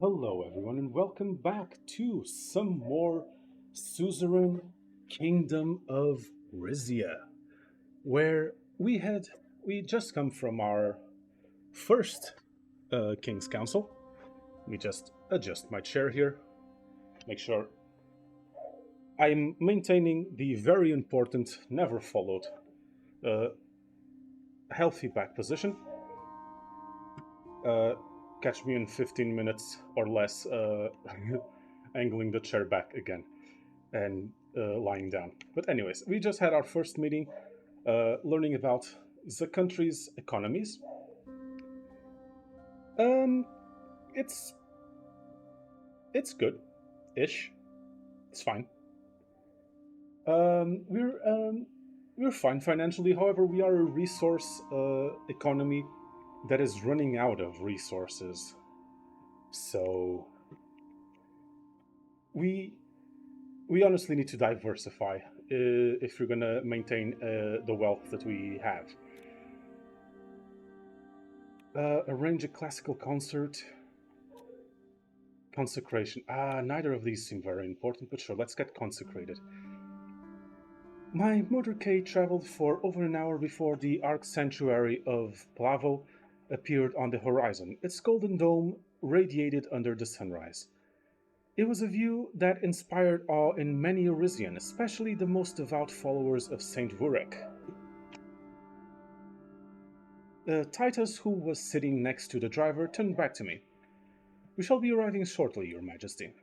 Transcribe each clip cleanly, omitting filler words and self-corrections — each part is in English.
Hello, everyone, and welcome back to some more Suzerain Kingdom of Rizia, where we just come from our first King's Council. Let me just adjust my chair here, make sure I'm maintaining the very important, never followed, uh, healthy back position. Uh, Catch me in 15 minutes or less, angling the chair back again and lying down. But anyways, we just had our first meeting, learning about the country's economies. Um, it's it's good, ish. It's fine. Um, we're um, we're fine financially. However, we are a resource economy that is running out of resources. So we we honestly need to diversify if we're gonna maintain the wealth that we have. Arrange a classical concert. Consecration. Neither of these seem very important, but sure, let's get consecrated. My motorcade traveled for over an hour before the Ark Sanctuary of Plavo appeared on the horizon. Its golden dome radiated under the sunrise. It was a view that inspired awe in many a Rizian, especially the most devout followers of Saint Vurek. Titus, who was sitting next to the driver, turned back to me. We shall be arriving shortly, Your Majesty.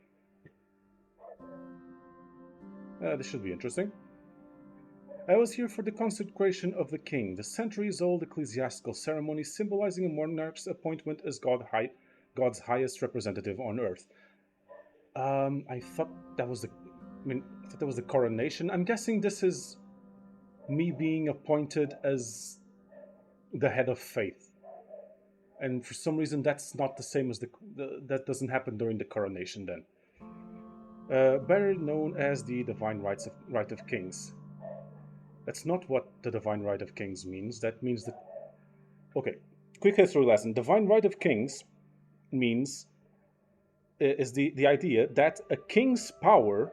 This should be interesting. I was here for the consecration of the king, the centuries-old ecclesiastical ceremony symbolizing a monarch's appointment as God's highest representative on earth. I thought that was I thought that was the coronation. I'm guessing this is me being appointed as the head of faith, and for some reason that's not the same as that doesn't happen during the coronation. Then, better known as the divine right of kings. That's not what the divine right of kings means. That means that. Okay, quick history lesson. Divine right of kings means is the idea that a king's power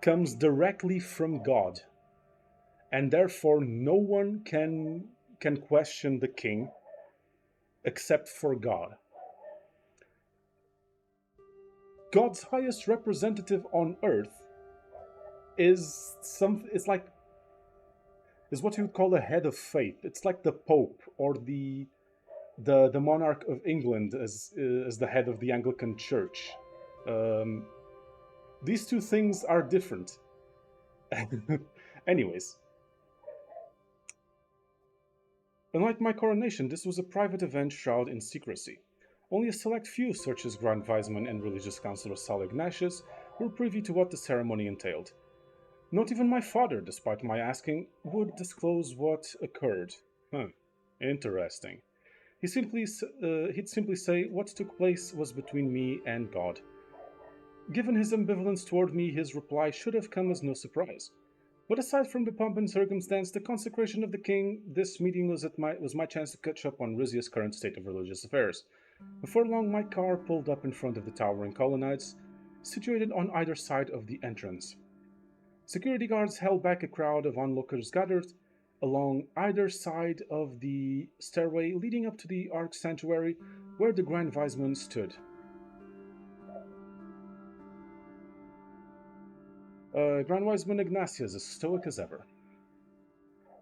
comes directly from God, and therefore no one can question the king except for God. God's highest representative on earth is some. It's like is what you would call a head of faith. It's like the Pope or the monarch of England as the head of the Anglican Church. Um, these two things are different. Anyways, unlike my coronation, this was a private event shrouded in secrecy. Only a select few, such as Grand Viceman and religious counselor Sal Ignatius, were privy to what the ceremony entailed. Not even my father, despite my asking, would disclose what occurred. Huh. Interesting. He'd simply say what took place was between me and God. Given his ambivalence toward me, his reply should have come as no surprise. But aside from the pomp and circumstance, the consecration of the king, this meeting was my chance to catch up on Rizia's current state of religious affairs. Before long, my car pulled up in front of the towering colonnades, situated on either side of the entrance. Security guards held back a crowd of onlookers gathered along either side of the stairway leading up to the Ark Sanctuary, where the Grand Viceman stood. Grand Wiseman Ignatius is as stoic as ever.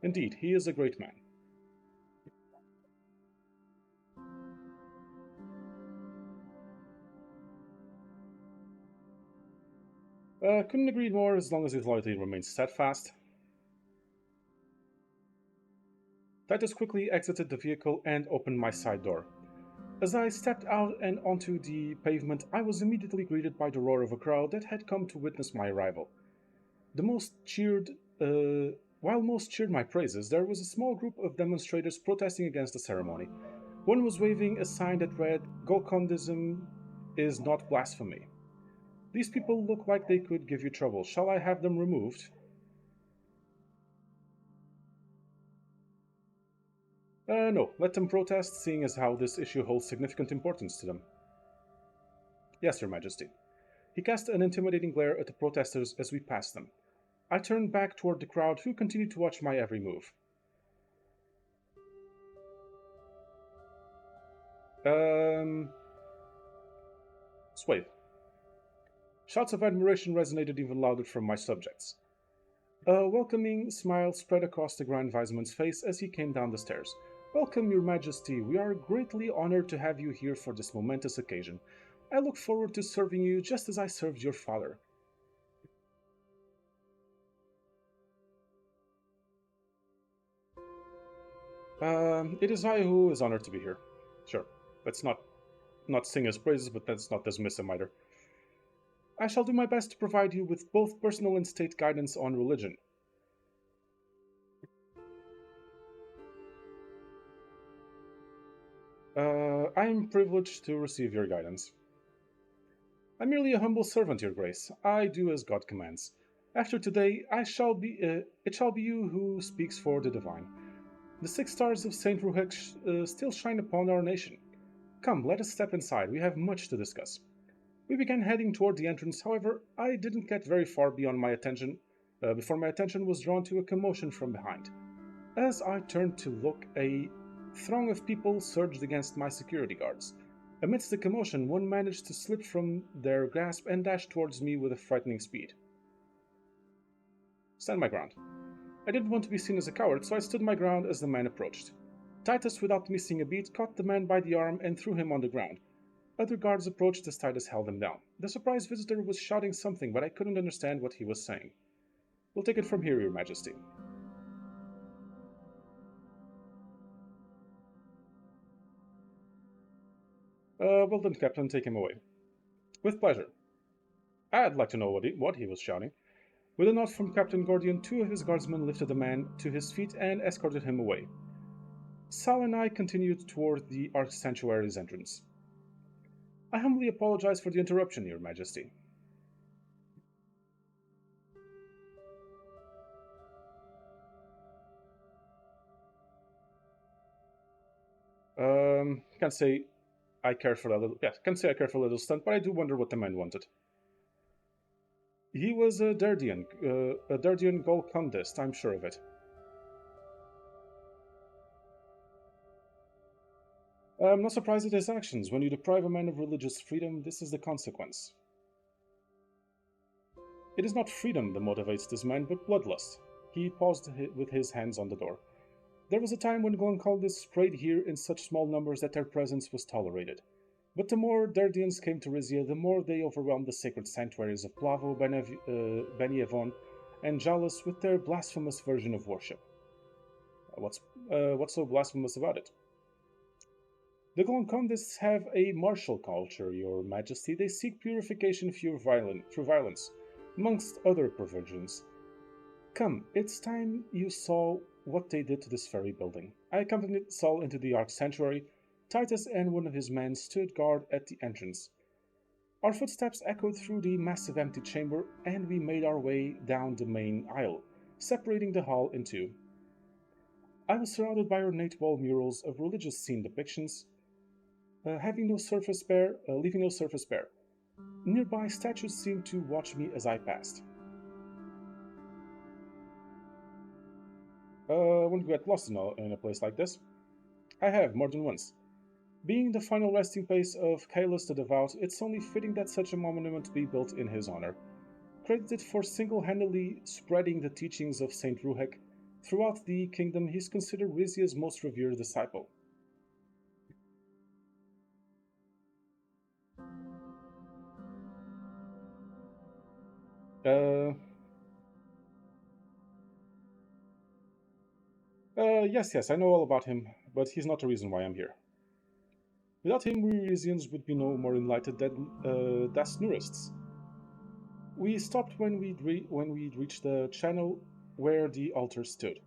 Indeed, he is a great man. Couldn't agree more as long as his loyalty remains steadfast. Titus quickly exited the vehicle and opened my side door. As I stepped out and onto the pavement, I was immediately greeted by the roar of a crowd that had come to witness my arrival. The most cheered, while most cheered my praises, there was a small group of demonstrators protesting against the ceremony. One was waving a sign that read, "Golkondism is not blasphemy." These people look like they could give you trouble. Shall I have them removed? No, let them protest, seeing as how this issue holds significant importance to them. Yes, Your Majesty. He cast an intimidating glare at the protesters as we passed them. I turned back toward the crowd, who continued to watch my every move. Um. Sway. Shouts of admiration resonated even louder from my subjects. A welcoming smile spread across the Grand Viceman's face as he came down the stairs. Welcome, Your Majesty. We are greatly honored to have you here for this momentous occasion. I look forward to serving you just as I served your father. It is I who is honored to be here. Sure, let's not sing his praises, but let's not dismiss him either. I shall do my best to provide you with both personal and state guidance on religion. I am privileged to receive your guidance. I'm merely a humble servant, Your Grace. I do as God commands. After today, it shall be you who speaks for the divine. The 6 stars of Saint Ruhek still shine upon our nation. Come, let us step inside. We have much to discuss. We began heading toward the entrance. However, I didn't get very far before my attention was drawn to a commotion from behind. As I turned to look, a throng of people surged against my security guards. Amidst the commotion, one managed to slip from their grasp and dash towards me with a frightening speed. Stand my ground. I didn't want to be seen as a coward, so I stood my ground as the man approached. Titus, without missing a beat, caught the man by the arm and threw him on the ground. Other guards approached as Titus held him down. The surprised visitor was shouting something, but I couldn't understand what he was saying. We'll take it from here, Your Majesty. Well then, Captain, take him away. With pleasure. I'd like to know what he was shouting. With a nod from Captain Gordian, 2 of his guardsmen lifted the man to his feet and escorted him away. Sal and I continued toward the Ark Sanctuary's entrance. I humbly apologize for the interruption, Your Majesty. Can't say I care for a little. Yeah, can't say I care for a little stunt, but I do wonder what the man wanted. He was a Dardian Golkundist, I'm sure of it. I'm not surprised at his actions. When you deprive a man of religious freedom, this is the consequence. It is not freedom that motivates this man, but bloodlust. He paused with his hands on the door. There was a time when Golcondists prayed here in such small numbers that their presence was tolerated. But the more Dardians came to Rizia, the more they overwhelmed the sacred sanctuaries of Plavo, Benievon, and Jalus with their blasphemous version of worship. What's so blasphemous about it? The Golcondists have a martial culture, Your Majesty. They seek purification through violence, amongst other perversions. Come, it's time you saw what they did to this very building. I accompanied Saul into the Ark Sanctuary. Titus and one of his men stood guard at the entrance. Our footsteps echoed through the massive empty chamber, and we made our way down the main aisle, separating the hall in two. I was surrounded by ornate wall murals of religious scene depictions, leaving no surface bare. Nearby statues seemed to watch me as I passed. Wouldn't get lost in a place like this. I have, more than once. Being the final resting place of Caelus the Devout, it's only fitting that such a monument be built in his honor. Credited for single-handedly spreading the teachings of Saint Ruhek throughout the kingdom, he's considered Rizia's most revered disciple. Uh, yes, I know all about him, but he's not the reason why I'm here. Without him, we Rizians would be no more enlightened than Dasnurists. We stopped when we'd reached the channel where the altar stood.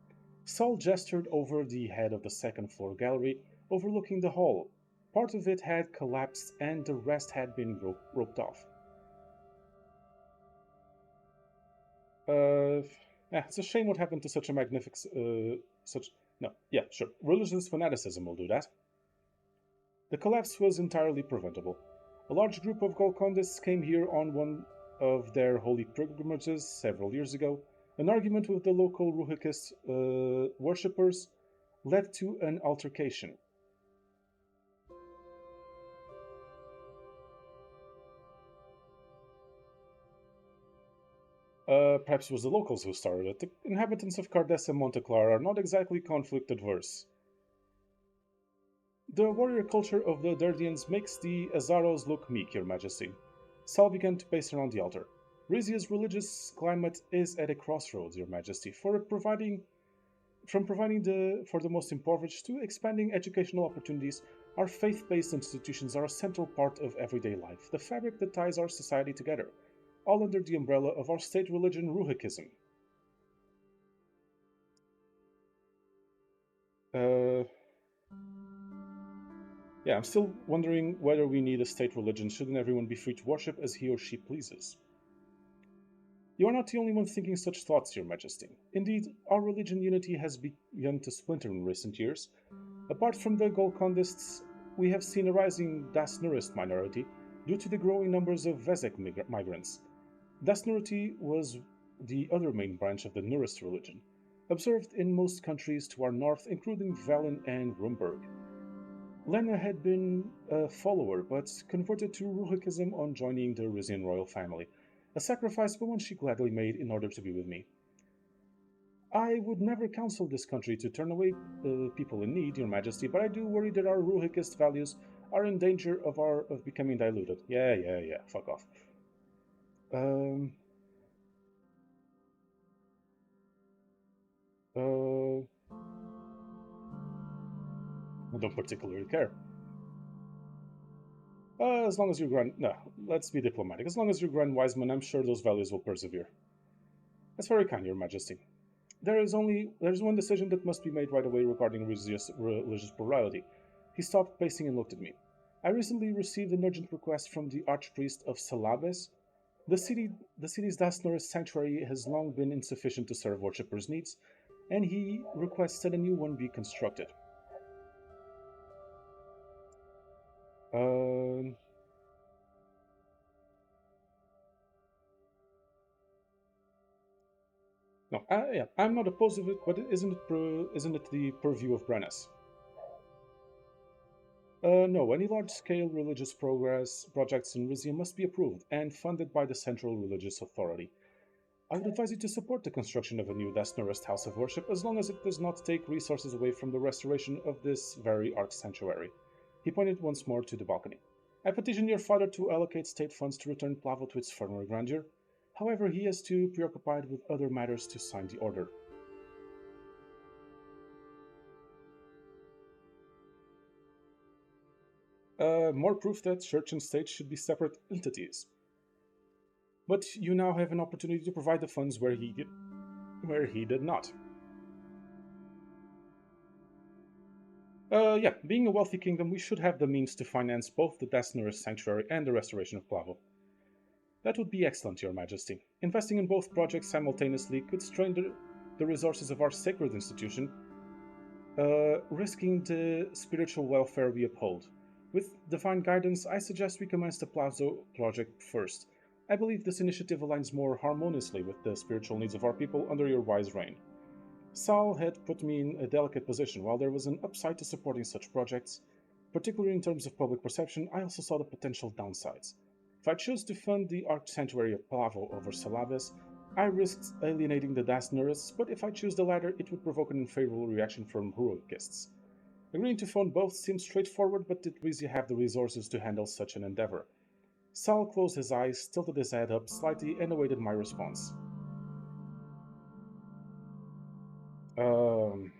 Saul gestured over the head of the second floor gallery, overlooking the hall. Part of it had collapsed and the rest had been roped off. Uh, it's a shame what happened to such a magnificent, such, no, yeah, sure. Religious fanaticism will do that. The collapse was entirely preventable. A large group of Golcondists came here on one of their holy pilgrimages several years ago. An argument with the local Ruhikist worshippers led to an altercation. Perhaps it was the locals who started it. The inhabitants of Cardes and Monte Clara are not exactly conflict adverse. The warrior culture of the Dardians makes the Azaros look meek, Your Majesty. Sal began to pace around the altar. Rizia's religious climate is at a crossroads, Your Majesty, from providing for the most impoverished to expanding educational opportunities. Our faith-based institutions are a central part of everyday life, the fabric that ties our society together, all under the umbrella of our state religion, Ruhikism. Uh, yeah, I'm still wondering whether we need a state religion. Shouldn't everyone be free to worship as he or she pleases? You are not the only one thinking such thoughts, Your Majesty. Indeed, our religion unity has begun to splinter in recent years. Apart from the Golcondists, we have seen a rising Dasnurist minority due to the growing numbers of Vezek migrants. Dasnurity was the other main branch of the Nurist religion, observed in most countries to our north, including Velen and Rumburg. Lena had been a follower, but converted to Ruhikism on joining the Rizian royal family, a sacrifice but one she gladly made in order to be with me. I would never counsel this country to turn away people in need, Your Majesty, but I do worry that our Ruhikist values are in danger of becoming diluted. Yeah, fuck off. Um, I don't particularly care. As long as you're Grand... No, let's be diplomatic. As long as you're Grand Wiseman, I'm sure those values will persevere. That's very kind, Your Majesty. There's one decision that must be made right away regarding religious plurality. He stopped pacing and looked at me. I recently received an urgent request from the Archpriest of Salabes. The city's Dasnorus sanctuary has long been insufficient to serve worshippers' needs, and he requests that a new one be constructed. Um, no, yeah, I'm not opposed to it, but isn't it the purview of Brennis? No, any large-scale religious projects in Rizia must be approved and funded by the Central Religious Authority. I would advise you to support the construction of a new Desnorist house of worship as long as it does not take resources away from the restoration of this very arch sanctuary. He pointed once more to the balcony. I petition your father to allocate state funds to return Plavo to its former grandeur. However, he is too preoccupied with other matters to sign the order. More proof that church and state should be separate entities. But you now have an opportunity to provide the funds where he did not. Yeah, being a wealthy kingdom, we should have the means to finance both the Dasnurus sanctuary and the restoration of Plavo. That would be excellent, Your Majesty. Investing in both projects simultaneously could strain the resources of our sacred institution, risking the spiritual welfare we uphold. With divine guidance, I suggest we commence the Plavo project first. I believe this initiative aligns more harmoniously with the spiritual needs of our people under your wise reign. Sal had put me in a delicate position. While there was an upside to supporting such projects, particularly in terms of public perception, I also saw the potential downsides. If I chose to fund the Arch Sanctuary of Plavo over Salabes, I risked alienating the Dasnurists, but if I choose the latter, it would provoke an unfavorable reaction from Heroicists. Agreeing to fund both seems straightforward, but did Rizia have the resources to handle such an endeavor? Sal closed his eyes, tilted his head up slightly, and awaited my response. Um,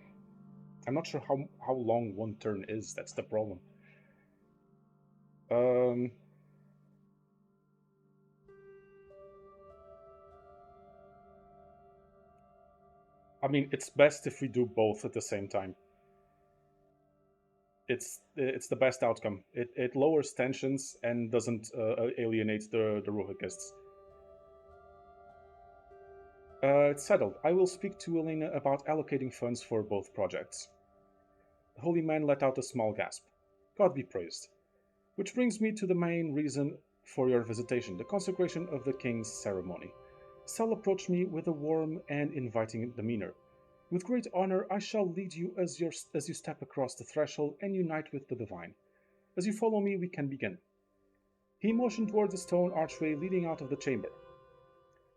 I'm not sure how long one turn is. That's the problem. Um, I mean, it's best if we do both at the same time. It's the best outcome. It lowers tensions and doesn't alienate the Ruhikists. It's settled. I will speak to Elena about allocating funds for both projects. The holy man let out a small gasp. God be praised. Which brings me to the main reason for your visitation, the consecration of the king's ceremony. Sel approached me with a warm and inviting demeanor. With great honor, I shall lead you as you step across the threshold and unite with the divine. As you follow me, we can begin. He motioned toward the stone archway leading out of the chamber.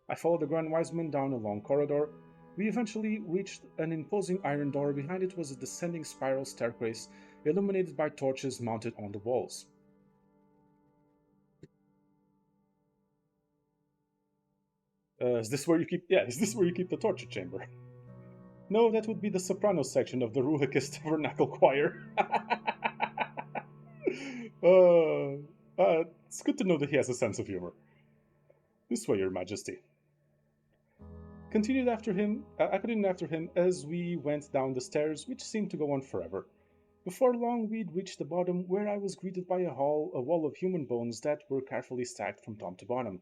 I followed the Grand Wiseman down a long corridor. We eventually reached an imposing iron door. Behind it was a descending spiral staircase illuminated by torches mounted on the walls. Is this where you keep? Yeah, is this where you keep the torture chamber? No, that would be the soprano section of the Ruhicus Tabernacle Choir. It's good to know that he has a sense of humor. This way, Your Majesty. I continued after him as we went down the stairs, which seemed to go on forever. Before long, we'd reached the bottom, where I was greeted by a wall of human bones that were carefully stacked from top to bottom.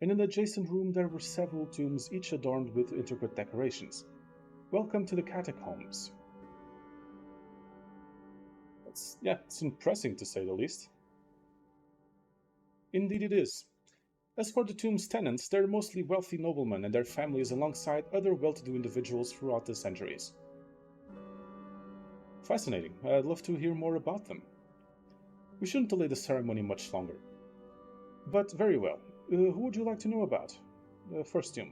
In an adjacent room, there were several tombs, each adorned with intricate decorations. Welcome to the catacombs. It's impressive to say the least. Indeed it is. As for the tomb's tenants, they're mostly wealthy noblemen and their families alongside other well-to-do individuals throughout the centuries. Fascinating. I'd love to hear more about them. We shouldn't delay the ceremony much longer. But very well. Who would you like to know about? The first tomb.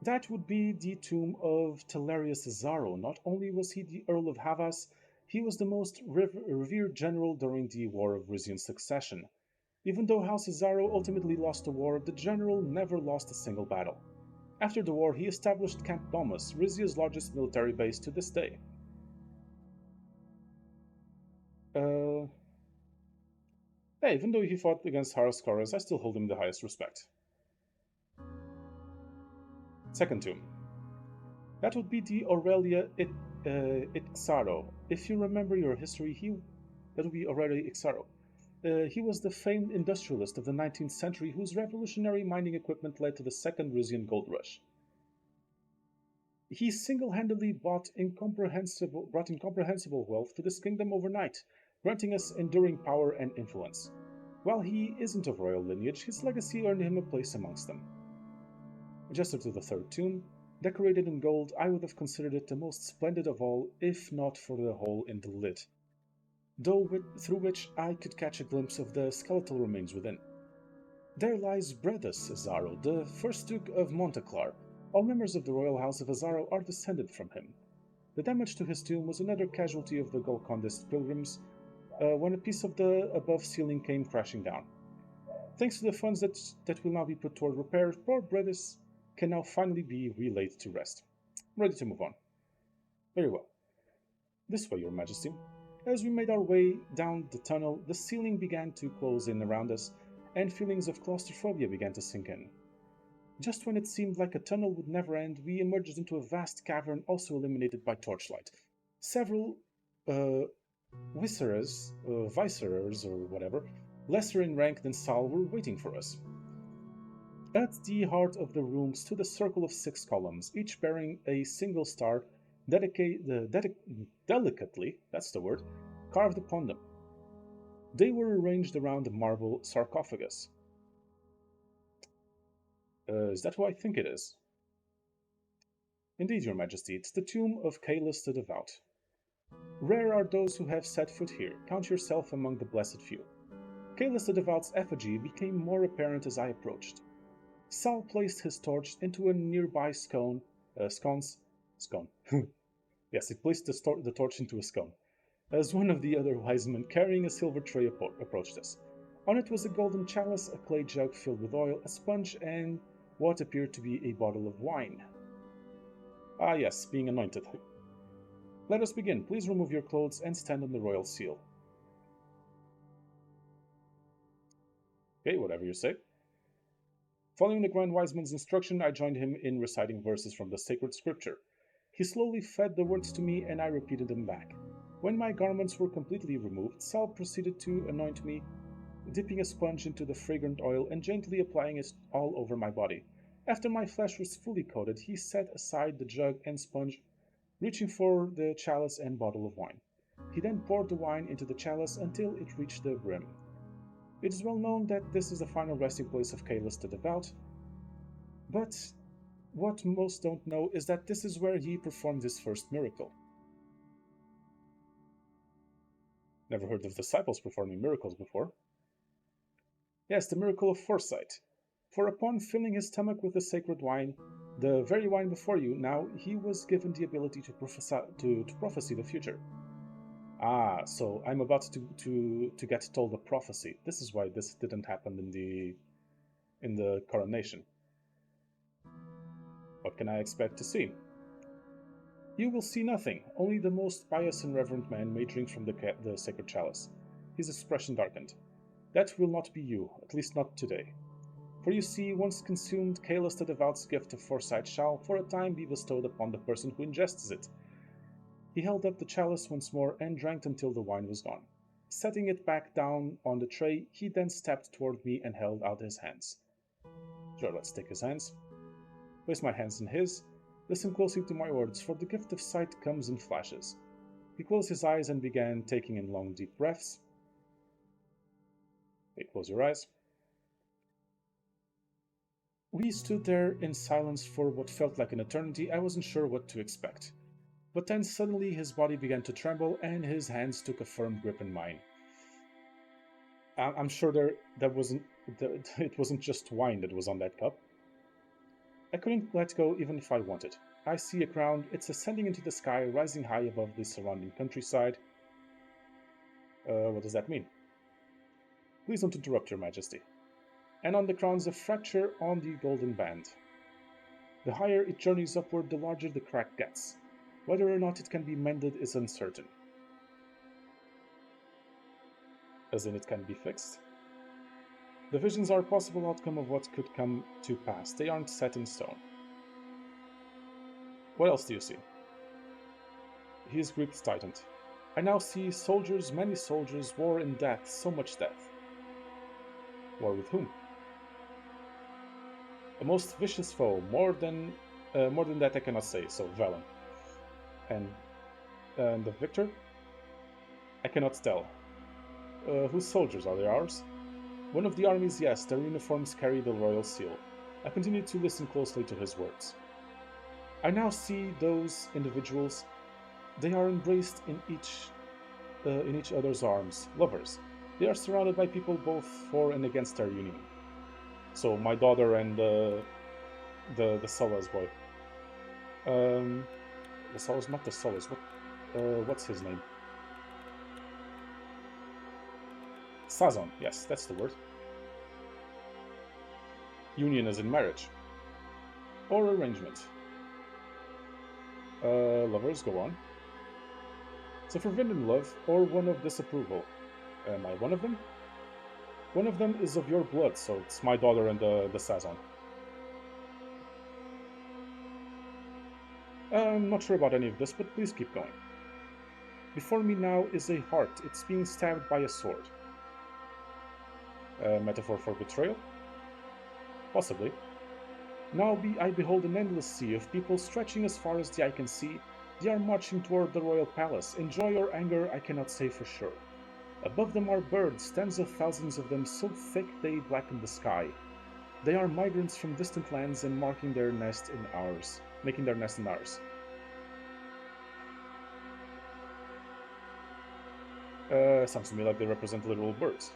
That would be the tomb of Telarius Azaro. Not only was he the Earl of Havas, he was the most revered general during the War of Rizian Succession. Even though House Azaro ultimately lost the war, the general never lost a single battle. After the war, he established Camp Domus, Rizia's largest military base to this day. Hey, even though he fought against Haraskaras, I still hold him in the highest respect. Second tomb. That would be the Aurelia Ixaro. If you remember your history, that would be Aurelia Ixaro. He was the famed industrialist of the 19th century whose revolutionary mining equipment led to the Second Rizian Gold Rush. He single-handedly brought incomprehensible wealth to this kingdom overnight, granting us enduring power and influence. While he isn't of royal lineage, his legacy earned him a place amongst them. Adjusted to the third tomb, decorated in gold, I would have considered it the most splendid of all, if not for the hole in the lid, through which I could catch a glimpse of the skeletal remains within. There lies Bredus Azaro, the first Duke of Monteclar. All members of the royal house of Azaro are descended from him. The damage to his tomb was another casualty of the Golcondas pilgrims when a piece of the above ceiling came crashing down. Thanks to the funds that will now be put toward repairs, poor Bredus can now finally be relayed to rest. Ready to move on. Very well. This way, Your Majesty. As we made our way down the tunnel, the ceiling began to close in around us, and feelings of claustrophobia began to sink in. Just when it seemed like a tunnel would never end, we emerged into a vast cavern also illuminated by torchlight. Several viceroys, or whatever, lesser in rank than Sal, were waiting for us. At the heart of the room stood a circle of 6 columns, each bearing a single star delicately, that's the word, carved upon them. They were arranged around a marble sarcophagus. Is that who I think it is? Indeed, Your Majesty, it's the tomb of Caelus the Devout. Rare are those who have set foot here. Count yourself among the blessed few. Caelus the Devout's effigy became more apparent as I approached. Sal placed his torch into a nearby scone. Yes, he placed the torch into a scone, as one of the other wise men carrying a silver tray approached us. On it was a golden chalice, a clay jug filled with oil, a sponge, and what appeared to be a bottle of wine. Ah yes, being anointed. Let us begin. Please remove your clothes and stand on the royal seal. Okay, whatever you say. Following the Grand Wiseman's instruction, I joined him in reciting verses from the sacred scripture. He slowly fed the words to me, and I repeated them back. When my garments were completely removed, Sal proceeded to anoint me, dipping a sponge into the fragrant oil and gently applying it all over my body. After my flesh was fully coated, he set aside the jug and sponge, reaching for the chalice and bottle of wine. He then poured the wine into the chalice until it reached the brim. It is well known that this is the final resting place of Caelus the Devout, but what most don't know is that this is where he performed his first miracle. Never heard of disciples performing miracles before. Yes, the miracle of foresight. For upon filling his stomach with the sacred wine, the very wine before you, now he was given the ability to prophesy the future. Ah, so I'm about to get told a prophecy. This is why this didn't happen in the coronation. What can I expect to see? You will see nothing. Only the most pious and reverent man may drink from the sacred chalice. His expression darkened. That will not be you, at least not today. For you see, once consumed, Caelus the Devout's gift of foresight shall, for a time, be bestowed upon the person who ingests it. He held up the chalice once more and drank until the wine was gone. Setting it back down on the tray, he then stepped toward me and held out his hands. Sure, let's take his hands. Place my hands in his. Listen closely to my words, for the gift of sight comes in flashes. He closed his eyes and began taking in long, deep breaths. Okay, close your eyes. We stood there in silence for what felt like an eternity. I wasn't sure what to expect. But then suddenly his body began to tremble and his hands took a firm grip in mine. I'm sure it wasn't just wine that was on that cup. I couldn't let go even if I wanted. I see a crown. It's ascending into the sky, rising high above the surrounding countryside. What does that mean? Please don't interrupt, Your Majesty. And on the crown's a fracture on the golden band. The higher it journeys upward, the larger the crack gets. Whether or not it can be mended is uncertain. As in it can be fixed? The visions are a possible outcome of what could come to pass. They aren't set in stone. What else do you see? His grip tightened. I now see soldiers, many soldiers, war and death, so much death. War with whom? A most vicious foe, more than that I cannot say, so Velen. And the victor? I cannot tell. Whose soldiers? Are they ours? One of the armies, yes, their uniforms carry the royal seal. I continued to listen closely to his words. I now see those individuals. They are embraced in each other's arms, lovers. They are surrounded by people both for and against their union. So my daughter and the Sola's boy. The Sola's, not the Sola's. What's his name? Sazon, yes, that's the word. Union as in marriage. Or arrangement. Lovers, go on. So forbidden love, or one of disapproval. Am I one of them? One of them is of your blood, so it's my daughter and the Sazon. I'm not sure about any of this, but please keep going. Before me now is a heart. It's being stabbed by a sword. A metaphor for betrayal? Possibly. Now I behold an endless sea of people stretching as far as the eye can see. They are marching toward the royal palace. In joy or anger, I cannot say for sure. Above them are birds, tens of thousands of them, so thick they blacken the sky. They are migrants from distant lands and making their nest in ours. Sounds to me like they represent literal birds.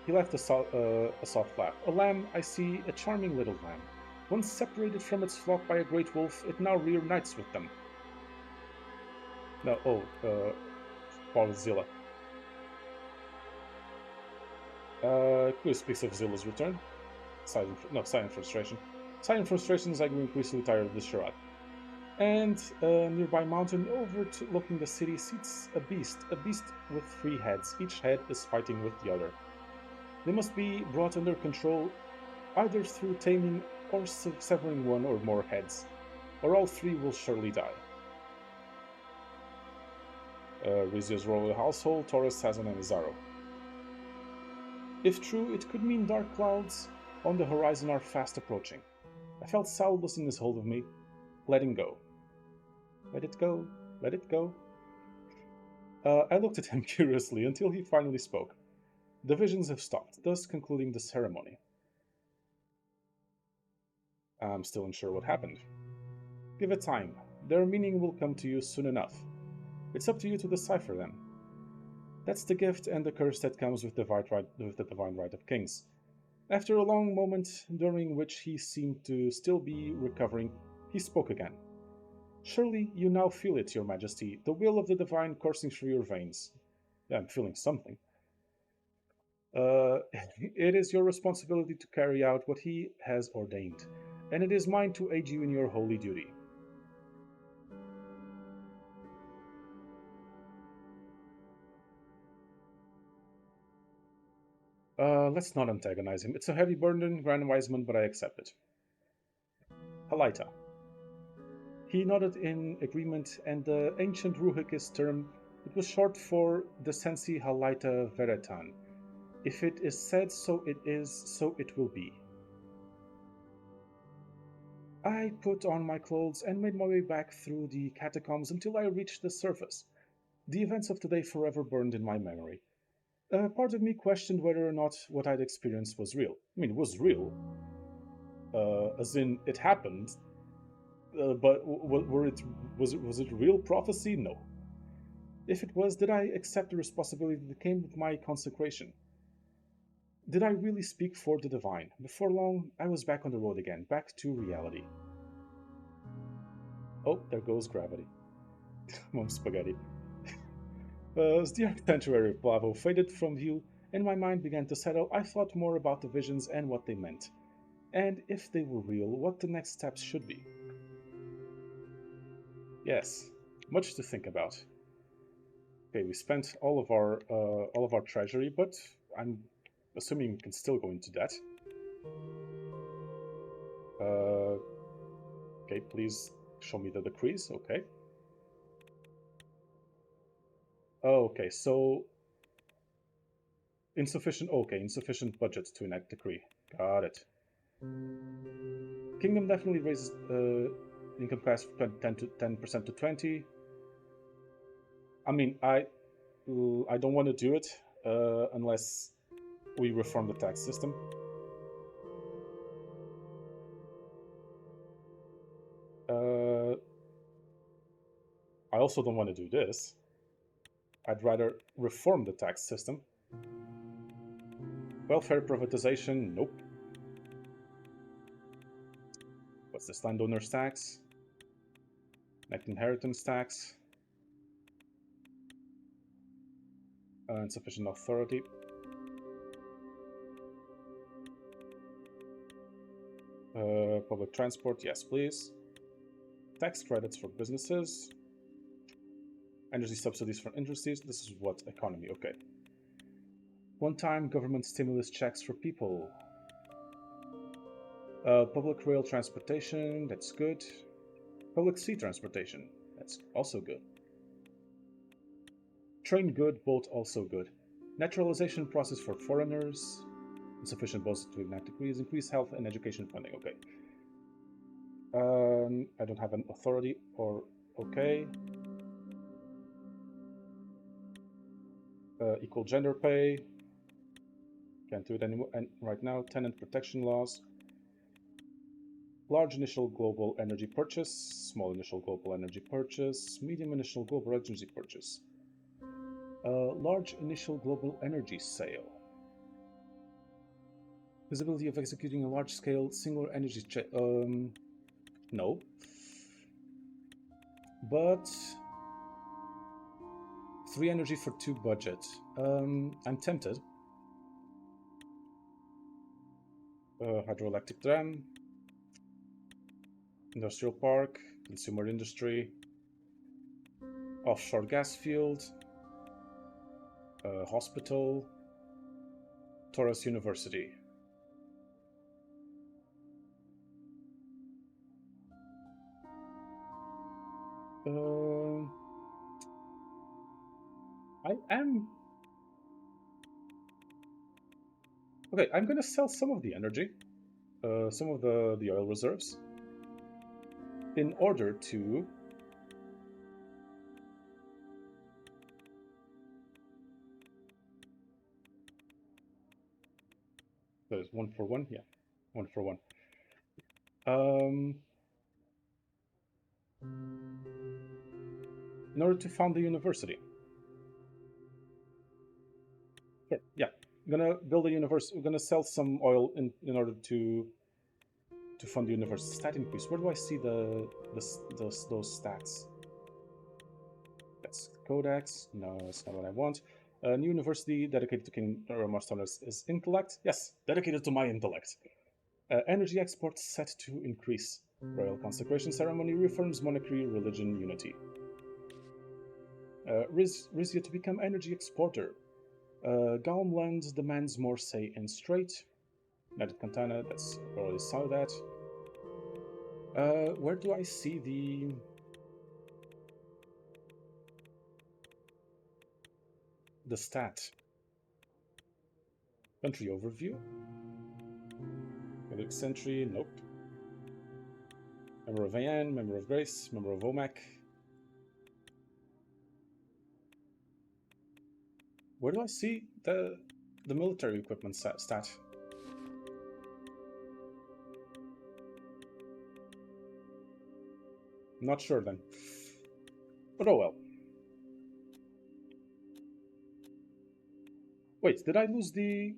He laughed a soft laugh. A lamb, I see, a charming little lamb. Once separated from its flock by a great wolf, it now reunites with them. No, Paul Zilla. Clear speaks of Zilla's return. Silent frustration. Silent frustration as I grew increasingly tired of this charade. And a nearby mountain overlooking the city sits a beast with 3 heads. Each head is fighting with the other. They must be brought under control either through taming or severing one or more heads, or all 3 will surely die. Rizia's royal household, Taurus, Sazon, and Azaro. If true, it could mean dark clouds on the horizon are fast approaching. I felt Sal loosen his hold of me, letting go. Let it go, let it go. I looked at him curiously until he finally spoke. The visions have stopped, thus concluding the ceremony. I'm still unsure what happened. Give it time. Their meaning will come to you soon enough. It's up to you to decipher them. That's the gift and the curse that comes with the divine right of kings. After a long moment, during which he seemed to still be recovering, he spoke again. Surely you now feel it, your majesty, the will of the divine coursing through your veins. Yeah, I'm feeling something. It is your responsibility to carry out what he has ordained, and it is mine to aid you in your holy duty. Let's not antagonize him. It's a heavy burden, Grand Wiseman, but I accept it. Halaita. He nodded in agreement, and the ancient Ruhikis term, it was short for Decency Halaita Veretan. If it is said, so it is, so it will be. I put on my clothes and made my way back through the catacombs until I reached the surface. The events of today forever burned in my memory. Part of me questioned whether or not what I'd experienced was real. I mean, it was real, as in it happened, but was it real prophecy? No. If it was, did I accept the responsibility that came with my consecration? Did I really speak for the divine? Before long, I was back on the road again, back to reality. Oh, there goes gravity. Mom spaghetti. As the sanctuary of Plavo faded from view and my mind began to settle, I thought more about the visions and what they meant, and if they were real, what the next steps should be. Yes, much to think about. Okay, we spent all of our treasury, but I'm assuming we can still go into debt. Uh, okay, please show me the decrees. Okay. Oh, okay, so insufficient. Okay, insufficient budget to enact decree. Got it. Kingdom definitely raises income class from 10% to 20. I mean, I don't want to do it unless we reform the tax system. Uh, I also don't want to do this. I'd rather reform the tax system. Welfare privatization, nope. What's this? Landowner's tax? Net inheritance tax? Insufficient authority. Public transport, yes, please. Tax credits for businesses. Energy subsidies for industries. This is what economy, okay. One-time government stimulus checks for people. Public rail transportation, that's good. Public sea transportation, that's also good. Train good, boat also good. Naturalization process for foreigners. Insufficient budget to enact decrees. Increase health and education funding, okay. I don't have an authority or okay. Equal gender pay. Can't do it anymore. And right now, tenant protection laws. Large initial global energy purchase, small initial global energy purchase, medium initial global energy purchase. Large initial global energy sale. Visibility of executing a large-scale singular energy no. But 3 energy for 2 budget. I'm tempted. Hydroelectric dam. Industrial park. Consumer industry. Offshore gas field. Hospital. Taurus University. I am... Okay, I'm gonna sell some of the energy, some of the oil reserves, in order to There's 1 for 1, yeah, 1 for 1. Um, in order to found the university. Sure, yeah. I'm gonna build a universe. We're gonna sell some oil in order to fund the universe. Stat increase. Where do I see those stats? That's Codex. No, that's not what I want. A new university dedicated to King Marstonis is intellect. Yes, dedicated to my intellect. Energy exports set to increase. Royal consecration ceremony reaffirms monarchy religion unity. Rizia to become energy exporter. Galmland demands more say in Strait. United Cantana, that's already saw that. Where do I see the stat? Country overview. Epic Sentry, nope. Member of Ayan, Member of Grace, Member of Omac. Where do I see the military equipment stat? Not sure then. But oh well. Wait, did I lose the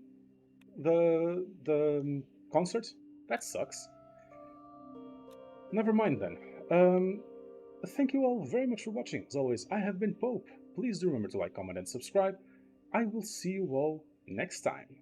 concert? That sucks. Never mind then. Thank you all very much for watching. As always, I have been Pope. Please do remember to like, comment, and subscribe. I will see you all next time.